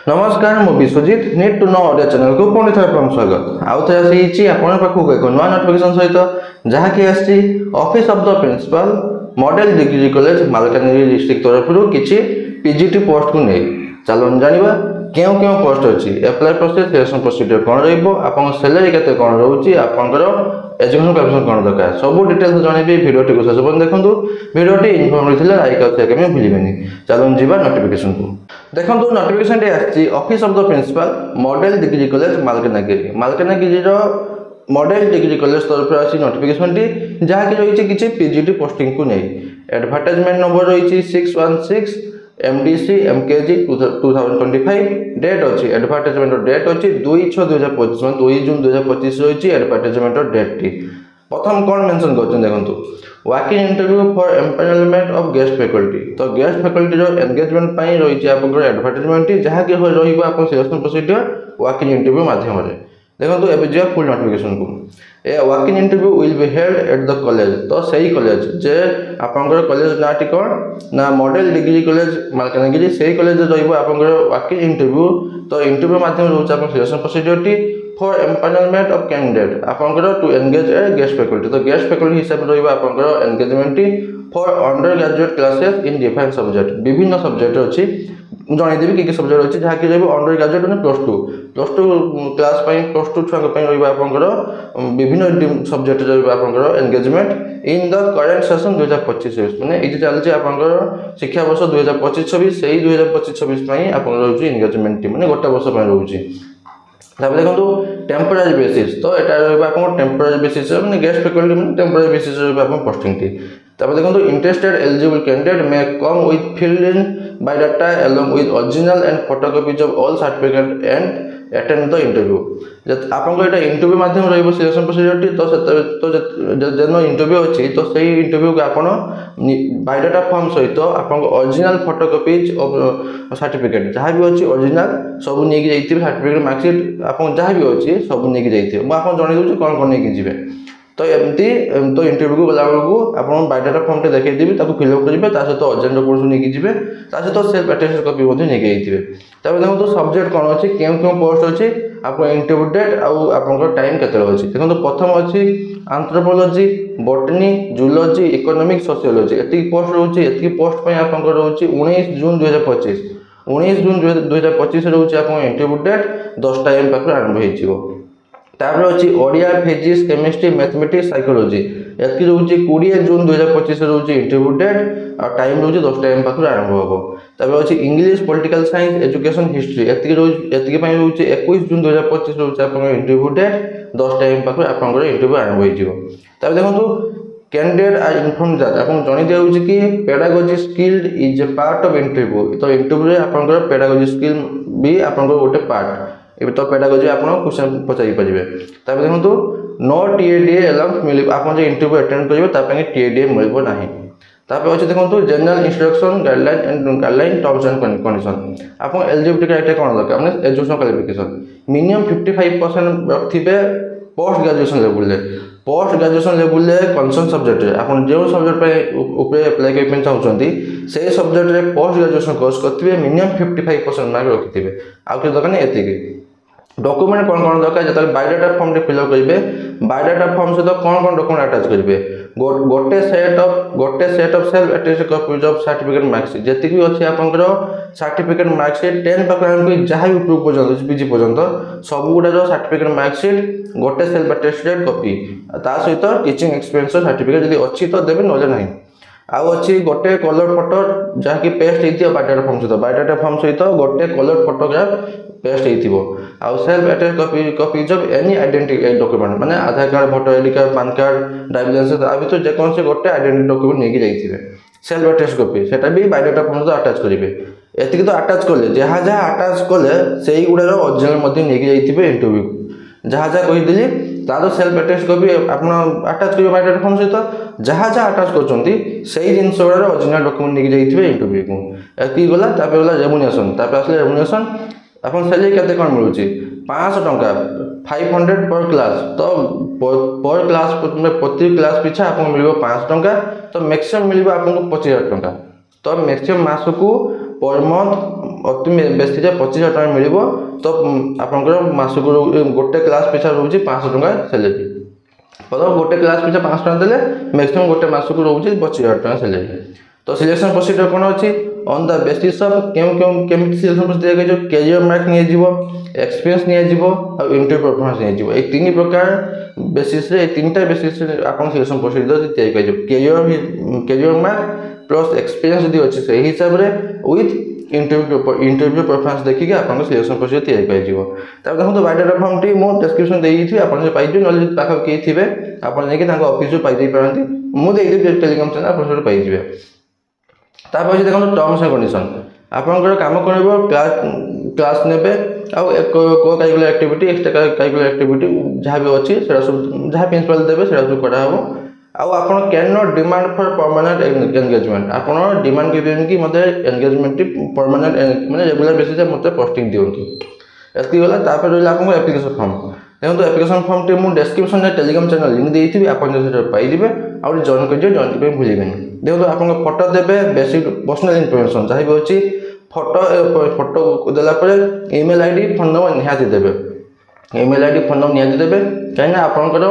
नमस्कार मु Biswajit need to know audio channel को पुणी थे स्वागत आउ थे आसी आपण पाखक एक नुआ नोटिफिकेशन सहित जहाँकि आसी office of the principal model degree college Malkangiri district तरफ किसी पीजीटी पोस्ट को नहीं चलो जानिबा क्यों क्यों पोस्ट अच्छी एप्लाई प्रोसेस सिलेक्शन प्रोसीजर कौन रहा सैलरी केते कौन रोची आपंकर एजुकेशन क्वालिफिकेशन कौन दरकार सब डिटेल्स जनइबी वीडियोटी को शेष पर्यंत देखंतु वीडियोटी इनफॉर्मेटिव थिले लाइक और शेयर करने भूलिबेनी चलो जीवा नोटिफिकेशन को देखंतु नोटिफिकेशन टे आछि office of the principal model degree college Malkangiri model degree college तरफ आछि नोटिफिकेशन टी जहाँ कि रही किसी पीजीटी पोस्टिंग को नहीं एडवर्टाइजमेंट नंबर रही 616 MDC MKG 2025 डेट अच्छी एडवर्टाइजमेंट डेट अच्छी 2/6/2025 मैं 2 जून 2025 रही एडवर्टाइजमेंट डेट टी प्रथम कौन मेंशन कर देखो walking interview for empanelment of guest faculty तो गेस्ट फैकल्टी एंगेजमेंट रही एडवर्टाइजमेंट जहाँ कि सिलेक्शन प्रोसीजर वाकिंग इंटरव्यू माध्यम देखो एवं जी फुल नोटिफिकेशन को a walking interview will be held at the college तो सही कॉलेज जे आपंकर कॉलेज नाटी कौन ना मॉडल डिग्री कॉलेज मालकानगिरी से कॉलेज रहा वाकिंग इंटरव्यू तो इंटरव्यू माध्यम रोचे सिलेक्शन प्रोसीजर टी फॉर एम्पानलमेंट ऑफ कैंडिडेट आपंकर to engage a guest faculty तो गेस्ट फैकल्टी हिसाब से रहा आपंकर एंगेजमेंट टी for undergraduate classes in different subject विभिन्न सब्जेक्ट अच्छी जनईदेवी कि सब्जेक्ट अच्छी जहाँकि अंडर ग्रेजुएट मैंने plus two class plus two छुआ रहा विभिन्न सब्जेक्ट रहा engagement in the current session 2025 मैंने ये चलती आपंकर शिक्षा वर्ष 2025-26 से 2025-26 आप एंगेजमेंट मैंने गोटे वर्ष रोचे देखो टेम्पोरारी बेसिस तो यहाँ टेम्पोरारी बेसिस मैंने गेस्ट फैकल्टी मैंने टेम्पोरारी बेसिस पोस्टिंग टी देखो interested eligible candidate may come with filled in biodata along with original and photocopies of all certificate and attend the interview आपको ये interview माध्यम रही selection procedure T तो जो interview अच्छी तो सही इंटरव्यू को आप बायोडाटा फॉर्म सहित आप ओरिजिनल फोटोकॉपीज ऑफ सर्टिफिकेट जहाँ भी अच्छी ओरिजिनल सब नहीं जाइए सर्टिफिकेट मार्कशीट आप जहाँ भी अच्छी सब नहीं जाइए मुझे जन दूसरी कौन कौन नहीं जी तो एमती तो इंटरव्यू को गला बेलू आप बायोडाटा फॉर्म टे देखते फिलअप करेंगे सहित अर्जेंट डॉक्यूमेंट्स नहीं जी सहित सेल्फ अटेस्टेड कॉपी नहीं देखो सब्जेक्ट कौन अच्छी क्यों क्यों पोस्ट अच्छी आप इंटरव्यू डेट आउ टाइम केते अच्छी देखो प्रथम अच्छी anthropology botany zoology economics sociology एति पोस्ट रोचे एति पोस्ट पे आप रोचे 19 जून 2025 19 जून 2025 रोचे आप इंटरव्यू डेट 10 टाइम पाखर आरंभ हो तापर अच्छी Odia physics chemistry mathematics psychology एति रोचे 20 जून 2025 रोचे इंटरव्यू डेट और टाइम रोचे 10 टाइम पाखर आरंभ हो तापर अच्छी English political science education history एति रोचे 21 जून 2025 रोचे आप इंटरव्यू डेट 10 टाइम पाखर आप इंटरव्यू आरंभ हो तापर देखो कैंडिडेट आर इनफॉर्म दैट आपन जणी दिया कि pedagogy skilled is a part of interview तो इंटरव्यू आपन पेडागोजी स्किल भी आपन गोटे पार्ट ए तो पेडागोजी आपन क्वेश्चन पचाई परिबे तापर देखंतु नो टीएडीए अलाउंस मिल आपन जे इंटरव्यू अटेंड करिवे ता पय टीएडीए मिलबो नाही तापर अछि देखंतु general instruction guideline terms and condition आपन एलिजिबिलिटी क्राइटेरिया कोन दरकार माने एजुकेशन क्वालिफिकेशन मिनिमम 55% रखथिबे post graduation level concern subject आप जो सब्जेक्ट पे अप्लाई करने चाहते से सब्जेक्ट रे पोस्ट ग्रेजुएशन कोर्स करते मिनिमम 55% मार्क रखिथे आउ कि दरकार नहीं डॉक्यूमेंट कौन कौन दरकार जो बायोडाटा फॉर्म टे फिलअप करेंगे बायोडाटा फॉर्म सहित कौन कौन डॉक्यूमेंट अटैच करेंगे गोटे set of self attested copies of certificate marksheet जति भी अच्छी आपंकर सर्टिफिकेट मार्कशीट 10 पाखर जहाँ भी प्रूफ पर्यंत पीजी पर्यंत सब गुड़ा सर्टिफिकेट मार्कशीट गोटे सेल्फ अटेस्टेड कॉपी ता सहित टीचिंग एक्सपीरियंस सर्टिफिकेट जब अच्छी तो देवे ना ना आउ अच्छी गोटे कलर फोटो जहाँकि पेस्ट होती बायोडाटा फॉर्म सहित गोटे कलर फोटोग्राफ पेस्ट हो self attested copies of any identity document माने Aadhaar card voter ID card PAN card driving licence आ भर जेकोसी गोटे आइडेंटिटी डॉक्यूमेंट नहीं जाइए सेल्फ अटेस्ट कॉपी सेटा भी बायोडाटा फॉर्म सहित अटैच करेंगे एतिक तो अटैच कले जहाँ जहाँ अटैच कले से गुड़ार ओरिजिनल नहीं जाइए इंटरव्यू जहाँ जहाँ कहीदेली तार सेल्फ अटेस्ट कॉपी आप अटैच करेंगे बायोडाटा फॉर्म सहित जहाँ जहाँ अटैच कर जिनस गुड़ा ओरिजिनल डॉक्यूमेंट नहीं जाइए इंटरव्यू को एति गला गला रेमुनेशन आसले रेमुनेशन आप सैलरी केते कौन मिलूँ 500 टंका 500 पर क्लास तो पर क्लास प्रति क्लास पिछा आपको मिल 500 टंका तो मैक्सिमम मिल आपको 25,000 टंका तो मैक्सिमम मास को पर मंथ अति बेसी 25,000 टଙ୍କା मिल तो आपंकर मासक गोटे क्लास पिछा रोचे 500 टଙ୍କା सैलरी मतलब गोटे क्लास पिछा 500 टଙ୍କା देले मैक्सिमम गोटे मासक रोचे 25,000 टଙ୍କା सैलरी। तो सिलेक्शन प्रोसीजर कौन अच्छी ऑन द बेसिस ऑफ केमी सिलेक्शन प्रोसीजर दिया गया कैरियर मार्क नहीं एक्सपीरियंस नहीं इंटरव्यू परफॉर्मेंस नहीं ये तीन प्रकार बेसिस रे तीनटा बेसिस रे आपन सिलेक्शन प्रोसीजर तैयार कर कैरियर मार्क प्लस एक्सपीरियंस यदि अच्छी से हिसाब से विथ इंटरव्यू परफॉर्मेंस देखिए आपन सिलेक्शन प्रोसीजर तैयार कर देखो बायोडाटा फॉर्म टी मो डिस्क्रिप्शन देई आपन पाइजो नले पाख के थिबे आपन जेके तांको ऑफिस पाई दे पारंती मु देई दे टेलीग्राम चैनल आपन पाई जिवे। तापर देखो टर्म्स एंड कंडीशन आपंकर काम कर क्लास ने को curricular activity extra curricular activity जहाँ भी अच्छी सब जहाँ प्रिंसिपल देवे सब कराव आप can not demand for permanent engagement आप डिमांड करें कि मत एंगेजमेंट परमानेंट मैंने रेगुलर बेसिस मत पोस्टिंग दिंतु एति गला तापर रहा आपको एप्लिकेशन फॉर्म देखो एप्लिकेशन फॉर्म टी मुझे डिस्क्रिप्शन में टेलीग्राम चैनल लिंक देती आपको पाइबे आउ जॉइन कर जॉइन करने भूलें देखो आप फोटो देवे बेसिक पर्सनल इनफॉरमेशन जहाँ भी अच्छी फोटो देलापर ईमेल आईडी फोन नंबर निहाती देवे ईमेल आईडी फोन नंबर निहाती देवे कहीं आपंकर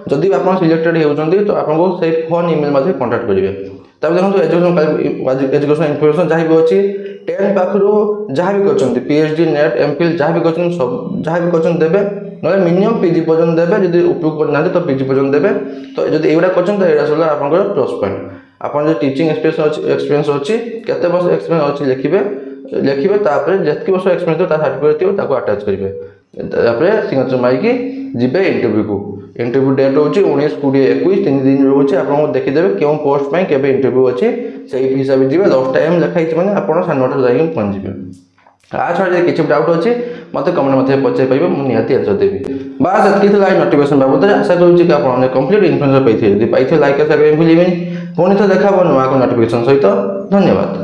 जदि आप सिलेक्टेड होती तो आपको से फोन ईमेल मध्य कांटेक्ट करेंगे। तब देखो एजुकेशन इनफॉरमेशन जहाँ भी अच्छी 10 पाखु जहाँ भी कर पीएचडी नेट एमफिल जहाँ भी कर सब जहाँ भी कर देवे ना मिनिमम पीजी पर्यटन देवे जब उपयोग करना तो पीजी पर्यटन देवे तो जब युवा कर सब आप प्लस पॉइंट आप टीचिंग एक्सपीरियंस अच्छी केते वर्ष एक्सपीरियंस अच्छी लिखिए तापर जितकी वर्ष एक्सपीरियंस सर्टिफिकेट थी अटाच करेंगे सिग्नेचर मारिकी जीवे इंटरव्यू को इंटरव्यू डेट हूँ 19, 20, 21 3 दिन रोचे आपको देखीदेवे क्यों पोस्ट पर केवे इंटरव्यू अच्छी से हिसाब से जी 10टा एम लिखाई मैंने आप 9:30 जाए पहुँचे आ छड़ा किसी डाउट अच्छी मत कमेंट मध्य पचार पाइबे मुझे निहाती आंसर देवी बास एतकी नोटिफिकेशन बाबद आशा करूँ कि आपने कंप्लीट इनफॉरमेशन पाई लाइक शेयर करें भूलें पुणी तो देखा नुआ नोटिफिकेशन सहित धन्यवाद।